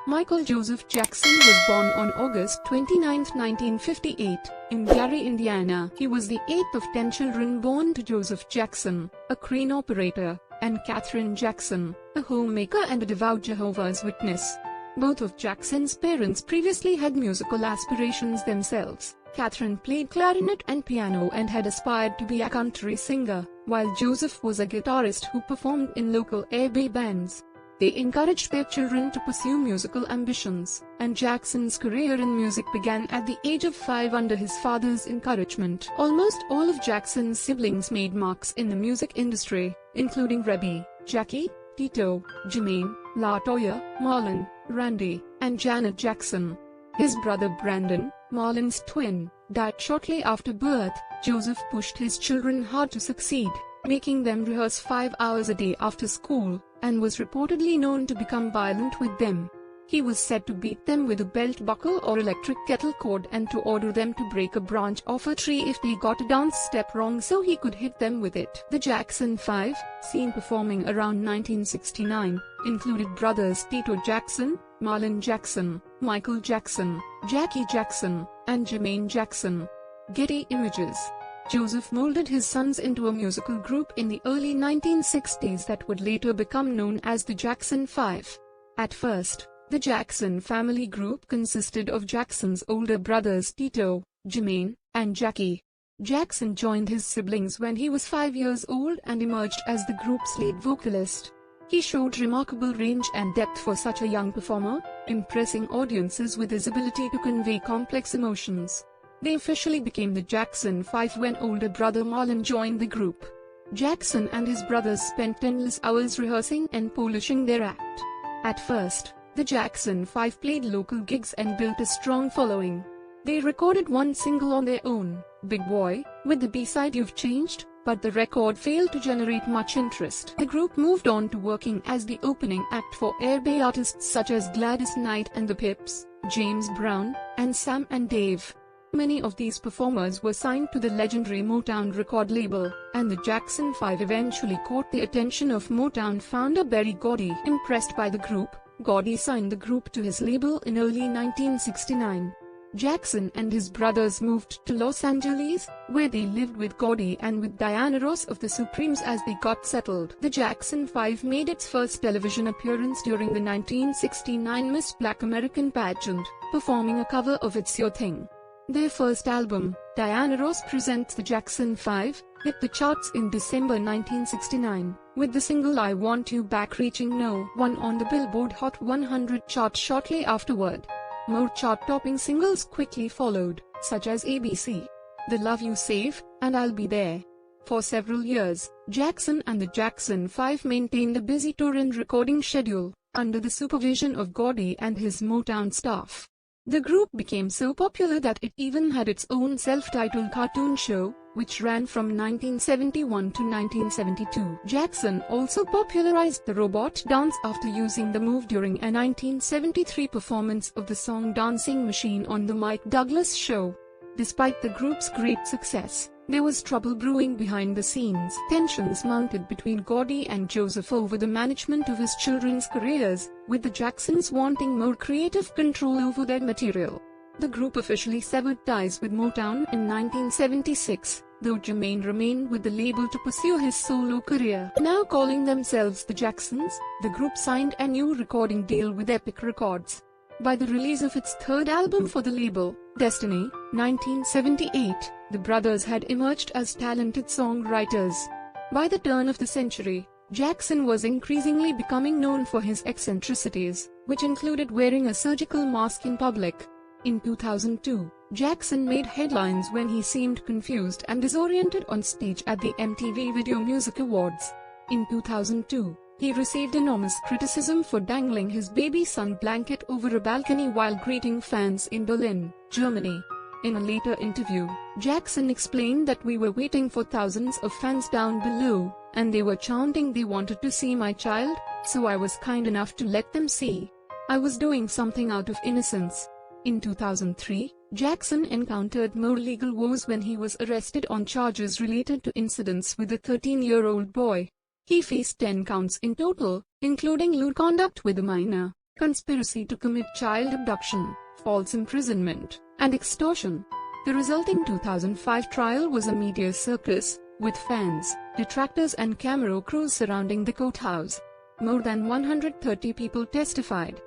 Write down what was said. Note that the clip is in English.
Michael Joseph Jackson was born on August 29, 1958, in Gary, Indiana. He was the eighth of 10 children born to Joseph Jackson, a crane operator, and Catherine Jackson, a homemaker and a devout Jehovah's Witness. Both of Jackson's parents previously had musical aspirations themselves. Catherine played clarinet and piano and had aspired to be a country singer, while Joseph was a guitarist who performed in local airby bands. They encouraged their children to pursue musical ambitions, and Jackson's career in music began at the age of 5 under his father's encouragement. Almost all of Jackson's siblings made marks in the music industry, including Rebbe, Jackie, Tito, Jermaine, LaToya, Marlon, Randy, and Janet Jackson. His brother Brandon, Marlon's twin, died shortly after birth. Joseph pushed his children hard to succeed, making them rehearse 5 hours a day after school, and was reportedly known to become violent with them. He was said to beat them with a belt buckle or electric kettle cord and to order them to break a branch off a tree if they got a dance step wrong so he could hit them with it. The Jackson 5, seen performing around 1969, included brothers Tito Jackson, Marlon Jackson, Michael Jackson, Jackie Jackson, and Jermaine Jackson. Getty Images. Joseph molded his sons into a musical group in the early 1960s that would later become known as the Jackson 5. At first, the Jackson family group consisted of Jackson's older brothers Tito, Jermaine, and Jackie. Jackson joined his siblings when he was 5 years old and emerged as the group's lead vocalist. He showed remarkable range and depth for such a young performer, impressing audiences with his ability to convey complex emotions. They officially became the Jackson 5 when older brother Marlon joined the group. Jackson and his brothers spent endless hours rehearsing and polishing their act. At first, the Jackson 5 played local gigs and built a strong following. They recorded one single on their own, Big Boy, with the B-side You've Changed, but the record failed to generate much interest. The group moved on to working as the opening act for airby artists such as Gladys Knight and the Pips, James Brown, and Sam and Dave. Many of these performers were signed to the legendary Motown record label, and the Jackson 5 eventually caught the attention of Motown founder Berry Gordy. Impressed by the group, Gordy signed the group to his label in early 1969. Jackson and his brothers moved to Los Angeles, where they lived with Gordy and with Diana Ross of the Supremes as they got settled. The Jackson 5 made its first television appearance during the 1969 Miss Black American pageant, performing a cover of It's Your Thing. Their first album, Diana Ross Presents the Jackson 5, hit the charts in December 1969, with the single I Want You Back reaching No. 1 on the Billboard Hot 100 chart shortly afterward. More chart-topping singles quickly followed, such as ABC, The Love You Save, and I'll Be There. For several years, Jackson and the Jackson 5 maintained a busy tour and recording schedule, under the supervision of Gordy and his Motown staff. The group became so popular that it even had its own self-titled cartoon show, which ran from 1971 to 1972. Jackson also popularized the robot dance after using the move during a 1973 performance of the song Dancing Machine on The Mike Douglas Show. Despite the group's great success, there was trouble brewing behind the scenes. Tensions mounted between Gordy and Joseph over the management of his children's careers, with the Jacksons wanting more creative control over their material. The group officially severed ties with Motown in 1976, though Jermaine remained with the label to pursue his solo career. Now calling themselves the Jacksons, the group signed a new recording deal with Epic Records. By the release of its third album for the label, Destiny, 1978, the brothers had emerged as talented songwriters. By the turn of the century, Jackson was increasingly becoming known for his eccentricities, which included wearing a surgical mask in public. In 2002, Jackson made headlines when he seemed confused and disoriented on stage at the MTV Video Music Awards. In 2002, he received enormous criticism for dangling his baby son blanket over a balcony while greeting fans in Berlin, Germany. In a later interview, Jackson explained that we were waiting for thousands of fans down below, and they were chanting they wanted to see my child, so I was kind enough to let them see. I was doing something out of innocence. In 2003, Jackson encountered more legal woes when he was arrested on charges related to incidents with a 13-year-old boy. He faced 10 counts in total, including lewd conduct with a minor. conspiracy to commit child abduction, false imprisonment, and extortion. The resulting 2005 trial was a media circus, with fans, detractors and camera crews surrounding the courthouse. More than 130 people testified,